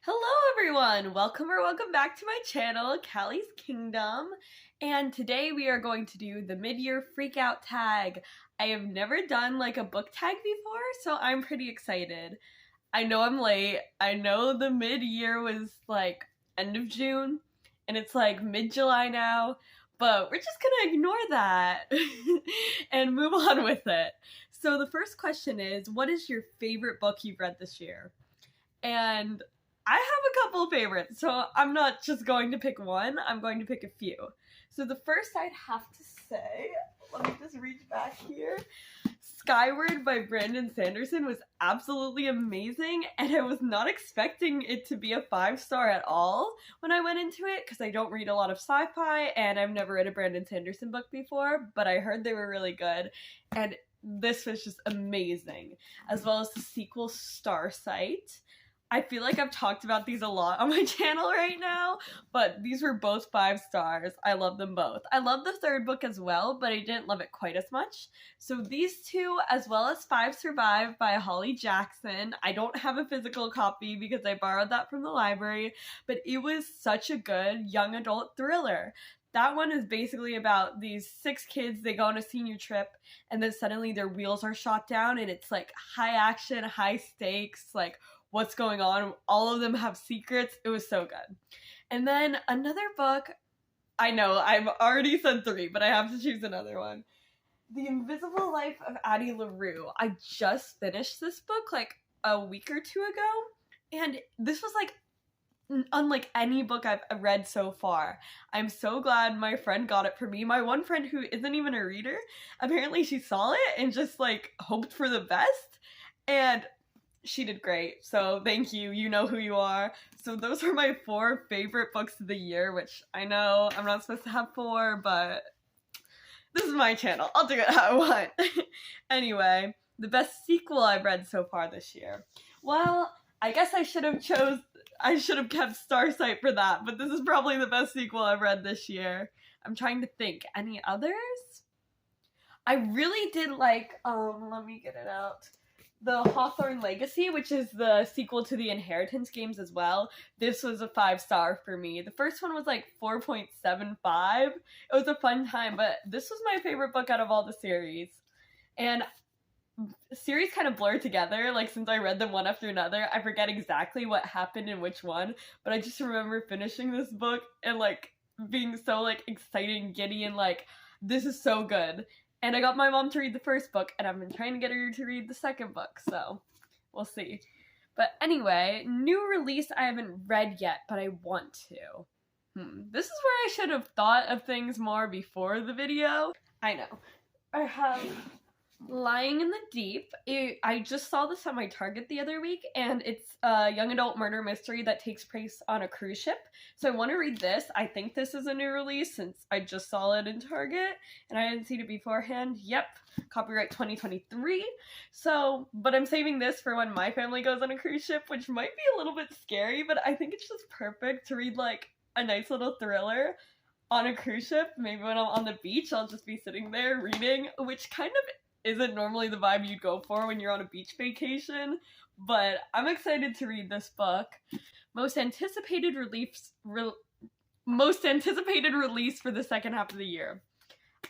Hello everyone! Welcome back to my channel, Callie's Kingdom. And today we are going to do the mid-year freakout tag. I have never done like a book tag before, so I'm pretty excited. I know I'm late. I know the mid-year was like end of June, and it's like mid-July now, but we're just gonna ignore that and move on with it. So the first question is, what is your favorite book you've read this year? And I have a couple of favorites, so I'm not just going to pick one, I'm going to pick a few. So the first I'd have to say, let me just reach back here, Skyward by Brandon Sanderson was absolutely amazing, and I was not expecting it to be a 5-star at all when I went into it, because I don't read a lot of sci-fi, and I've never read a Brandon Sanderson book before, but I heard they were really good, and this was just amazing, as well as the sequel Starsight. I feel like I've talked about these a lot on my channel right now, but these were both 5 stars. I love them both. I love the third book as well, but I didn't love it quite as much. So these two, as well as 5 Survive by Holly Jackson. I don't have a physical copy because I borrowed that from the library, but it was such a good young adult thriller. That one is basically about these 6 kids, they go on a senior trip, and then suddenly their wheels are shot down, and it's like high action, high stakes, like what's going on. All of them have secrets. It was so good. And then another book, I know I've already said 3, but I have to choose another one. The Invisible Life of Addie LaRue. I just finished this book like a week or 2 ago, and this was like unlike any book I've read so far. I'm so glad my friend got it for me. My one friend who isn't even a reader, apparently she saw it and just like hoped for the best, and she did great. So thank you. You know who you are. So those are my 4 favorite books of the year, which I know I'm not supposed to have 4, but this is my channel. I'll do it how I want. Anyway, the best sequel I've read so far this year. Well, I guess I should have kept Starsight for that, but this is probably the best sequel I've read this year. I'm trying to think. Any others? I really did like, let me get it out. The Hawthorne Legacy, which is the sequel to the Inheritance games as well. This was a 5-star for me. The first one was like 4.75. It was a fun time, but this was my favorite book out of all the series. And series kind of blur together, like since I read them one after another, I forget exactly what happened in which one, but I just remember finishing this book and like being so like excited and giddy and like, this is so good. And I got my mom to read the first book, and I've been trying to get her to read the second book, so we'll see. But anyway, new release I haven't read yet, but I want to. This is where I should have thought of things more before the video. I know. I have Lying in the Deep. I just saw this at my Target the other week, and it's a young adult murder mystery that takes place on a cruise ship. So I want to read this. I think this is a new release since I just saw it in Target, and I didn't see it beforehand. Yep, copyright 2023. So, but I'm saving this for when my family goes on a cruise ship, which might be a little bit scary, but I think it's just perfect to read like a nice little thriller on a cruise ship. Maybe when I'm on the beach, I'll just be sitting there reading, which kind of isn't normally the vibe you'd go for when you're on a beach vacation, but I'm excited to read this book. Most anticipated release for the second half of the year.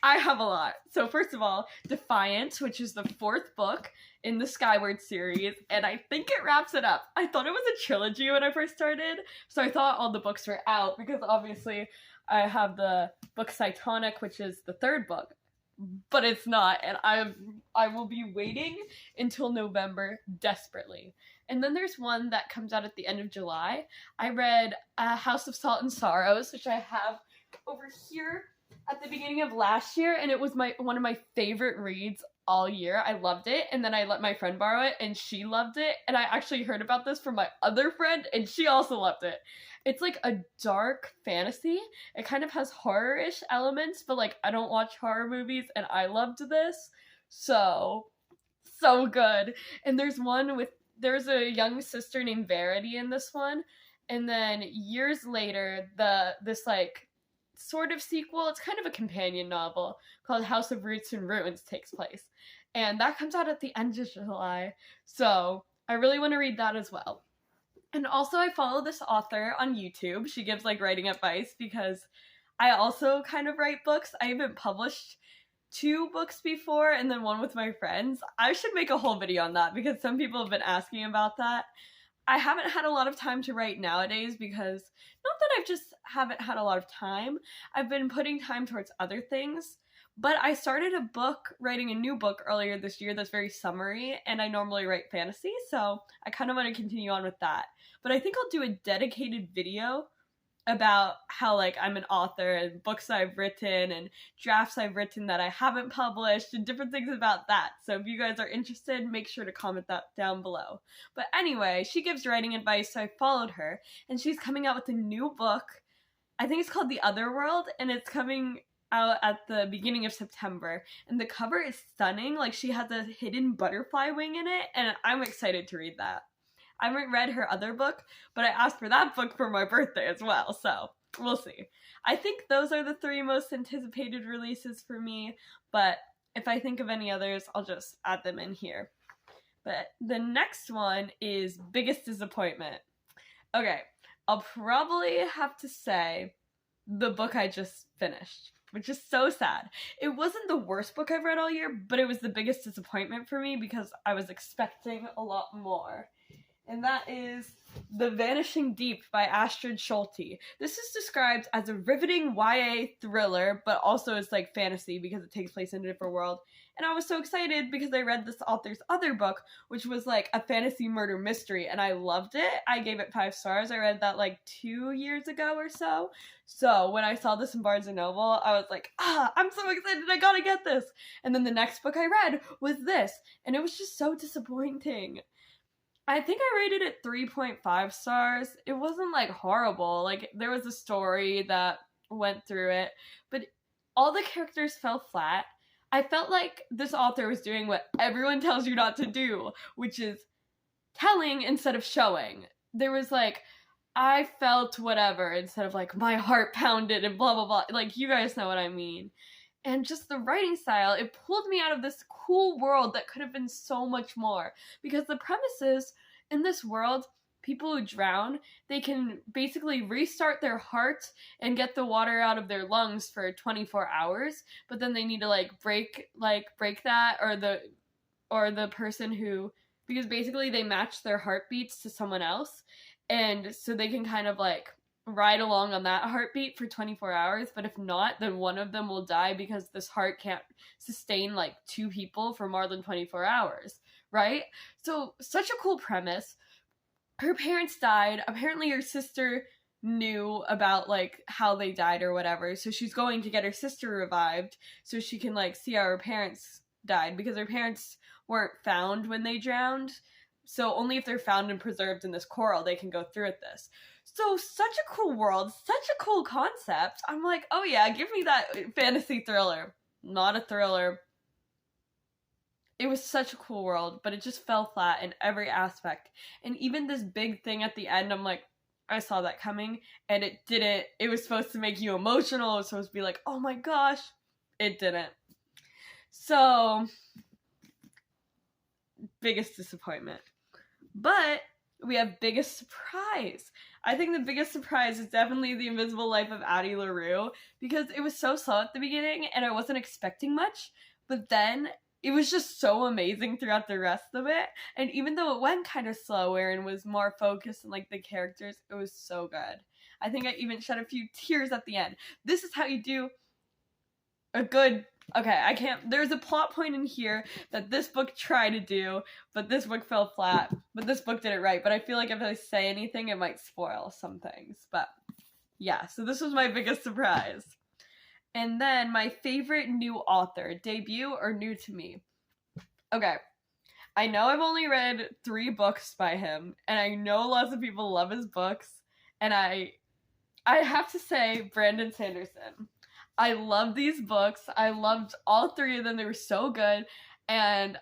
I have a lot. So first of all, Defiance, which is the 4th book in the Skyward series, and I think it wraps it up. I thought it was a trilogy when I first started, so I thought all the books were out, because obviously I have the book Cytonic, which is the 3rd book. But it's not, and I will be waiting until November desperately. And then there's one that comes out at the end of July. I read House of Salt and Sorrows, which I have over here at the beginning of last year, and it was one of my favorite reads all year. I loved it, and then I let my friend borrow it, and she loved it, and I actually heard about this from my other friend, and she also loved it. It's like a dark fantasy. It kind of has horror-ish elements, but like I don't watch horror movies, and I loved this. So good. And there's a young sister named Verity in this one, and then years later, this like sort of sequel, it's kind of a companion novel called House of Roots and Ruins takes place. And that comes out at the end of July. So I really want to read that as well. And also I follow this author on YouTube. She gives like writing advice because I also kind of write books. I haven't published 2 books before and then one with my friends. I should make a whole video on that because some people have been asking about that. I haven't had a lot of time to write nowadays because, not that I just haven't had a lot of time, I've been putting time towards other things. But I started writing a new book earlier this year that's very summery, and I normally write fantasy, so I kind of want to continue on with that. But I think I'll do a dedicated video about how like I'm an author and books I've written and drafts I've written that I haven't published and different things about that. So if you guys are interested, make sure to comment that down below. But anyway, she gives writing advice, so I followed her, and she's coming out with a new book. I think it's called The Other World, and it's coming out at the beginning of September, and the cover is stunning. Like, she has a hidden butterfly wing in it, and I'm excited to read that. I haven't read her other book, but I asked for that book for my birthday as well, so we'll see. I think those are the 3 most anticipated releases for me, but if I think of any others, I'll just add them in here. But the next one is Biggest Disappointment. Okay, I'll probably have to say the book I just finished, which is so sad. It wasn't the worst book I've read all year, but it was the biggest disappointment for me because I was expecting a lot more. And that is The Vanishing Deep by Astrid Schulte. This is described as a riveting YA thriller, but also it's like fantasy because it takes place in a different world. And I was so excited because I read this author's other book, which was like a fantasy murder mystery, and I loved it. I gave it 5 stars. I read that like 2 years ago or so. So when I saw this in Barnes & Noble, I was like, I'm so excited, I gotta get this. And then the next book I read was this, and it was just so disappointing. I think I rated it 3.5 stars. It wasn't like horrible. Like, there was a story that went through it, but all the characters fell flat. I felt like this author was doing what everyone tells you not to do, which is telling instead of showing. There was like, I felt whatever instead of like, my heart pounded and blah blah blah. Like, you guys know what I mean. And just the writing style, it pulled me out of this cool world that could have been so much more. Because the premise is, in this world, people who drown, they can basically restart their heart and get the water out of their lungs for 24 hours. But then they need to break that, or the person who, because basically they match their heartbeats to someone else. And so they can kind of like ride along on that heartbeat for 24 hours, but if not, then one of them will die because this heart can't sustain like 2 people for more than 24 hours, right? So, such a cool premise. Her parents died. Apparently her sister knew about like how they died or whatever, so she's going to get her sister revived so she can like see how her parents died, because her parents weren't found when they drowned. So only if they're found and preserved in this coral they can go through with this. So, such a cool world, such a cool concept. I'm like, oh yeah, give me that fantasy thriller. Not a thriller. It was such a cool world, but it just fell flat in every aspect. And even this big thing at the end, I'm like, I saw that coming, and it didn't. It was supposed to make you emotional. It was supposed to be like, oh my gosh. It didn't. So, biggest disappointment. But we have biggest surprise. I think the biggest surprise is definitely The Invisible Life of Addie LaRue, because it was so slow at the beginning and I wasn't expecting much, but then it was just so amazing throughout the rest of it. And even though it went kind of slower and was more focused on like the characters, it was so good. I think I even shed a few tears at the end. This is how you do a good... Okay, I can't... There's a plot point in here that this book tried to do, but this book fell flat. But this book did it right. But I feel like if I say anything, it might spoil some things. But yeah, so this was my biggest surprise. And then my favorite new author, debut or new to me. Okay, I know I've only read 3 books by him, and I know lots of people love his books, and I have to say Brandon Sanderson. I love these books. I loved all 3 of them. They were so good. And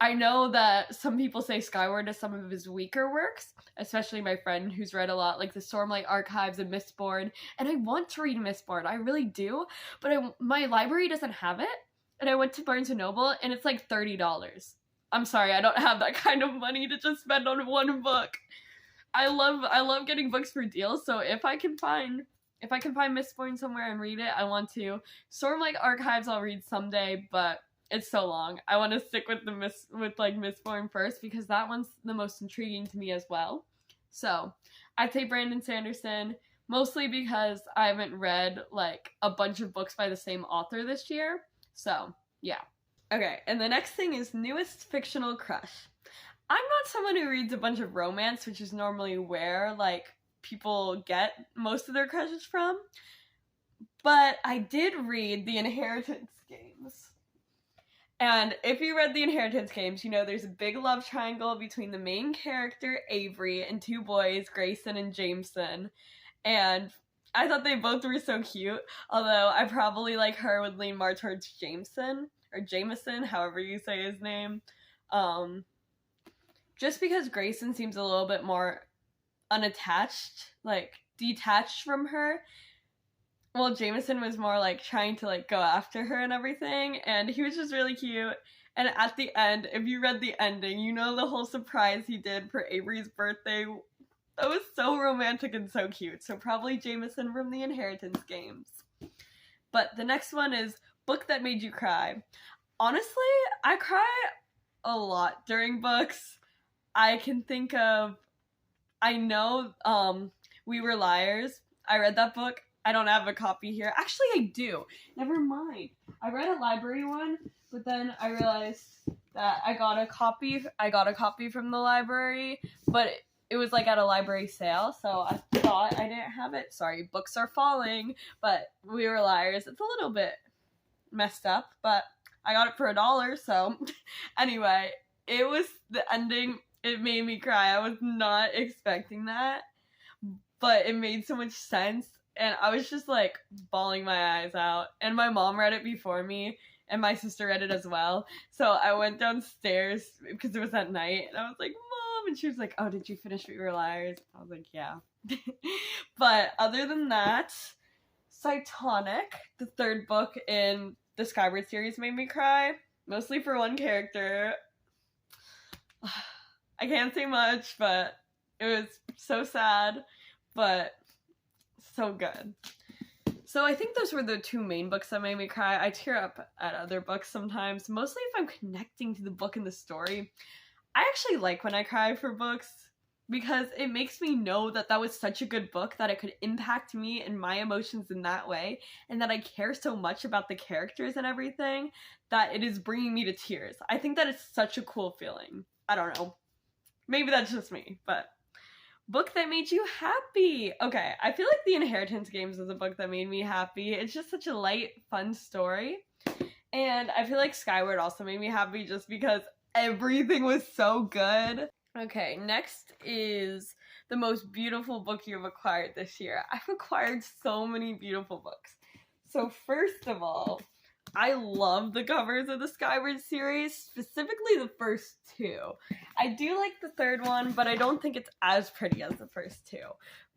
I know that some people say Skyward is some of his weaker works, especially my friend who's read a lot, like the Stormlight Archives and Mistborn. And I want to read Mistborn. I really do. But my library doesn't have it. And I went to Barnes & Noble, and it's like $30. I'm sorry, I don't have that kind of money to just spend on one book. I love getting books for deals, so if I can find Mistborn somewhere and read it, I want to. Stormlight Archives I'll read someday, but it's so long. I want to stick with Mistborn first because that one's the most intriguing to me as well. So I'd say Brandon Sanderson, mostly because I haven't read like a bunch of books by the same author this year. So yeah. Okay, and the next thing is newest fictional crush. I'm not someone who reads a bunch of romance, which is normally where like people get most of their crushes from. But I did read The Inheritance Games. And if you read The Inheritance Games, you know there's a big love triangle between the main character, Avery, and two boys, Grayson and Jameson. And I thought they both were so cute, although I probably, like her, would lean more towards Jameson, or Jameson, however you say his name. Just because Grayson seems a little bit more unattached, like, detached from her. Well, Jameson was more, like, trying to, like, go after her and everything, and he was just really cute. And at the end, if you read the ending, you know the whole surprise he did for Avery's birthday. That was so romantic and so cute. So probably Jameson from The Inheritance Games. But the next one is Book That Made You Cry. Honestly, I cry a lot during books. I can think of, I know, We Were Liars. I read that book. I don't have a copy here. Actually, I do. Never mind. I read a library one, but then I realized that I got a copy from the library, but it was like at a library sale, so I thought I didn't have it. Sorry, books are falling, but We Were Liars. It's a little bit messed up, but I got it for $1, so anyway, it was the ending. It made me cry. I was not expecting that, but it made so much sense, and I was just like bawling my eyes out. And my mom read it before me, and my sister read it as well. So I went downstairs because it was at night, and I was like, Mom, and she was like, oh, did you finish We Were Liars? I was like, yeah. But other than that, Cytonic, the third book in the Skyward series, made me cry, mostly for one character. I can't say much, but it was so sad, but so good. So I think those were the two main books that made me cry. I tear up at other books sometimes, mostly if I'm connecting to the book and the story. I actually like when I cry for books because it makes me know that that was such a good book that it could impact me and my emotions in that way, and that I care so much about the characters and everything that it is bringing me to tears. I think that is such a cool feeling. I don't know. Maybe that's just me, but book that made you happy. Okay, I feel like The Inheritance Games is a book that made me happy. It's just such a light, fun story. And I feel like Skyward also made me happy just because everything was so good. Okay, next is the most beautiful book you've acquired this year. I've acquired so many beautiful books. So first of all, I love the covers of the Skyward series, specifically the first two. I do like the third one, but I don't think it's as pretty as the first two.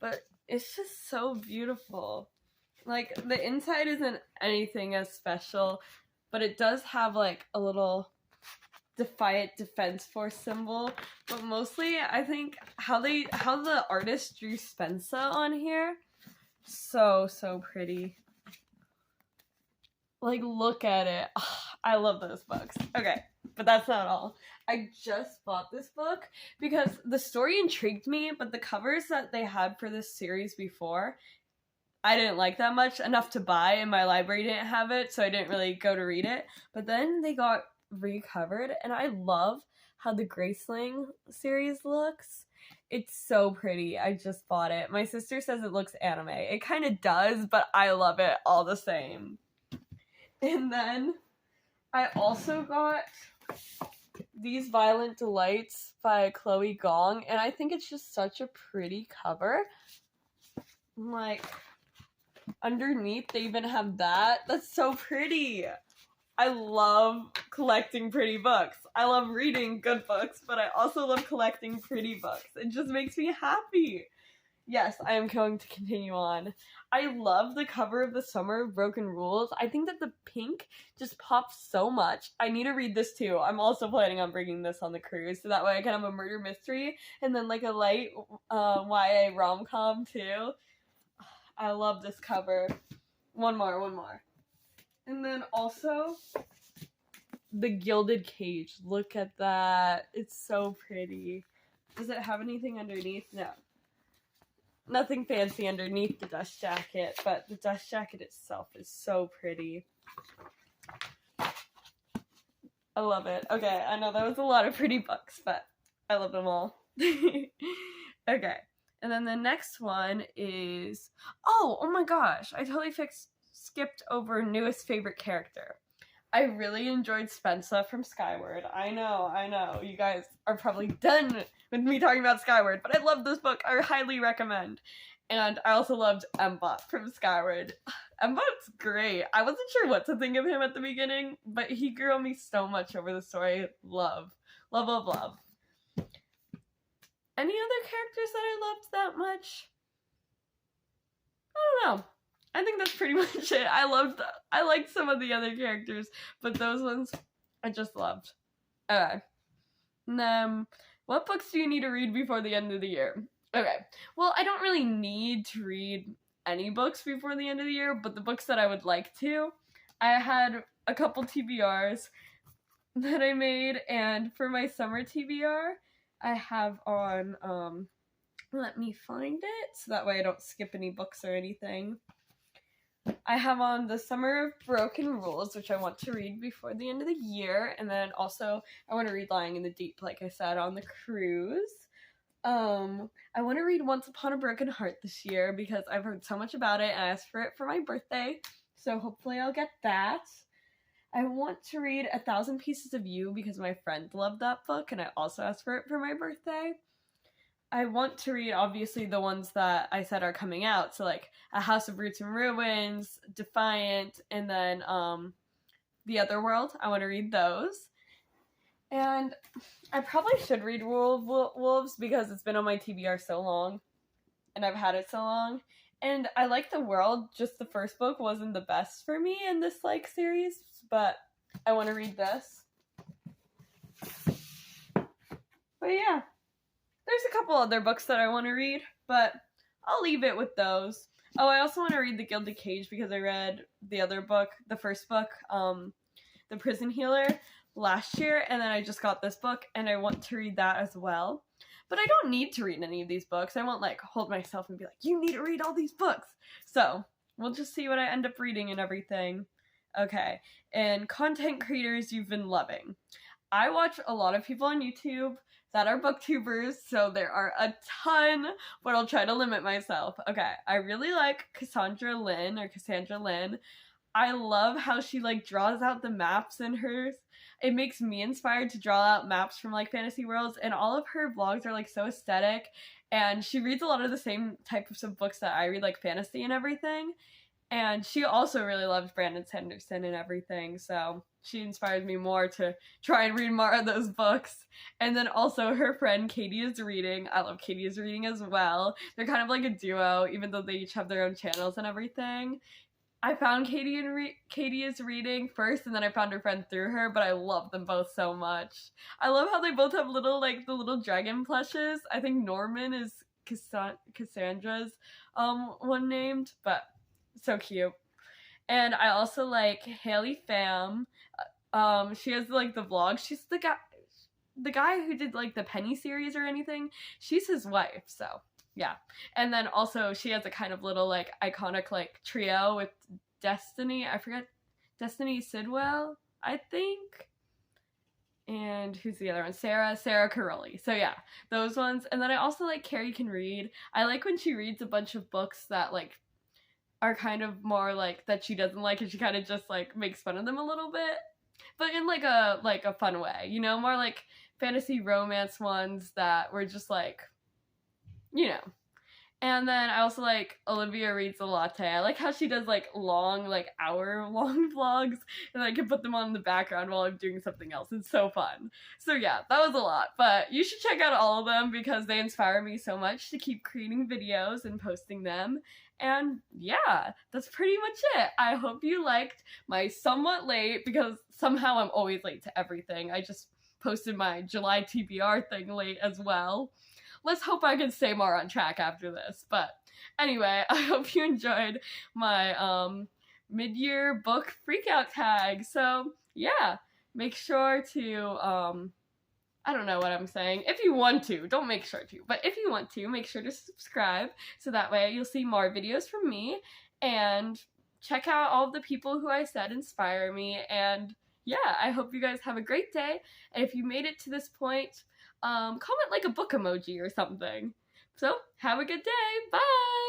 But it's just so beautiful. Like, the inside isn't anything as special, but it does have, like, a little Defiant Defense Force symbol. But mostly, I think how the artist drew Spensa on here, so pretty. Like, look at it. Oh, I love those books. Okay, but that's not all. I just bought this book because the story intrigued me, but the covers that they had for this series before, I didn't like that much, enough to buy, and my library didn't have it, so I didn't really go to read it. But then they got recovered, and I love how the Graceling series looks. It's so pretty. I just bought it. My sister says it looks anime. It kind of does, but I love it all the same. And then I also got these Violent Delights by Chloe Gong, and I think it's just such a pretty cover. Like, underneath they even have that. That's so pretty. I love collecting pretty books. I love reading good books, but I also love collecting pretty books. It just makes me happy. Yes, I am going to continue on. I love the cover of The Summer of Broken Rules. I think that the pink just pops so much. I need to read this too. I'm also planning on bringing this on the cruise, so that way I can have a murder mystery and then like a light YA rom-com too. I love this cover. One more. And then also the Gilded Cage. Look at that. It's so pretty. Does it have anything underneath? No. Nothing fancy underneath the dust jacket, but the dust jacket itself is so pretty. I love it. Okay, I know that was a lot of pretty books, but I love them all. Okay, and then the next one is... Oh my gosh, I totally skipped over newest favorite character. I really enjoyed Spensa from Skyward. I know. You guys are probably done with me talking about Skyward, but I love this book. I highly recommend. And I also loved Mbot from Skyward. Mbot's great. I wasn't sure what to think of him at the beginning, but he grew on me so much over the story. Love. Any other characters that I loved that much? I don't know. I think that's pretty much it. I liked some of the other characters, but those ones I just loved. Okay. And then, what books do you need to read before the end of the year? Okay. Well, I don't really need to read any books before the end of the year, but the books that I would like to, I had a couple TBRs that I made, and for my summer TBR, I have on, let me find it, so that way I don't skip any books or anything. I have on The Summer of Broken Rules, which I want to read before the end of the year, and then also I want to read Lying in the Deep, like I said, on the cruise. I want to read Once Upon a Broken Heart this year because I've heard so much about it and I asked for it for my birthday, so hopefully I'll get that. I want to read 1,000 Pieces of You because my friend loved that book and I also asked for it for my birthday. I want to read, obviously, the ones that I said are coming out. So, like, A House of Roots and Ruins, Defiant, and then The Other World. I want to read those. And I probably should read Rule of Wolves because it's been on my TBR so long. And I've had it so long. And I like The World, just the first book wasn't the best for me in this, like, series. But I want to read this. But yeah. There's a couple other books that I want to read, but I'll leave it with those. Oh, I also want to read The Gilded Cage because I read the other book, the first book, The Prison Healer, last year, and then I just got this book, and I want to read that as well. But I don't need to read any of these books. I won't, like, hold myself and be like, you need to read all these books. So, we'll just see what I end up reading and everything. Okay, and content creators you've been loving. I watch a lot of people on YouTube that are booktubers, so there are a ton, but I'll try to limit myself. Okay, I really like Cassandra Lynn. I love how she, like, draws out the maps in hers. It makes me inspired to draw out maps from, like, fantasy worlds, and all of her vlogs are, like, so aesthetic, and she reads a lot of the same types of books that I read, like fantasy and everything. And she also really loves Brandon Sanderson and everything, so she inspires me more to try and read more of those books. And then also her friend Katie is Reading. I love Katie is Reading as well. They're kind of like a duo, even though they each have their own channels and everything. I found Katie is Reading first, and then I found her friend through her, but I love them both so much. I love how they both have little, like, the little dragon plushes. I think Norman is Cassandra's one named, but so cute. And I also like Haley Pham. She has, like, the vlog. She's the guy who did, like, the Penny series or anything. She's his wife, so yeah. And then also she has a kind of little, like, iconic, like, trio with Destiny. I forget. Destiny Sidwell, I think. And who's the other one? Sarah Caroli. So yeah, those ones. And then I also like Carrie Can Read. I like when she reads a bunch of books that, like, are kind of more, like, that she doesn't like, and she kind of just, like, makes fun of them a little bit. But in, like a fun way, you know? More, like, fantasy romance ones that were just, like, you know. And then I also like Olivia Reads a Latte. I like how she does like long, like hour-long vlogs, and I can put them on in the background while I'm doing something else. It's so fun. So yeah, that was a lot. But you should check out all of them because they inspire me so much to keep creating videos and posting them. And yeah, that's pretty much it. I hope you liked my somewhat late, because somehow I'm always late to everything. I just posted my July TBR thing late as well. Let's hope I can stay more on track after this. But anyway, I hope you enjoyed my mid-year book freakout tag. So yeah, make sure to I don't know what I'm saying. If you want to, don't make sure to, but if you want to, make sure to subscribe so that way you'll see more videos from me, and check out all of the people who I said inspire me. And yeah, I hope you guys have a great day. And if you made it to this point, comment like a book emoji or something. So have a good day. Bye!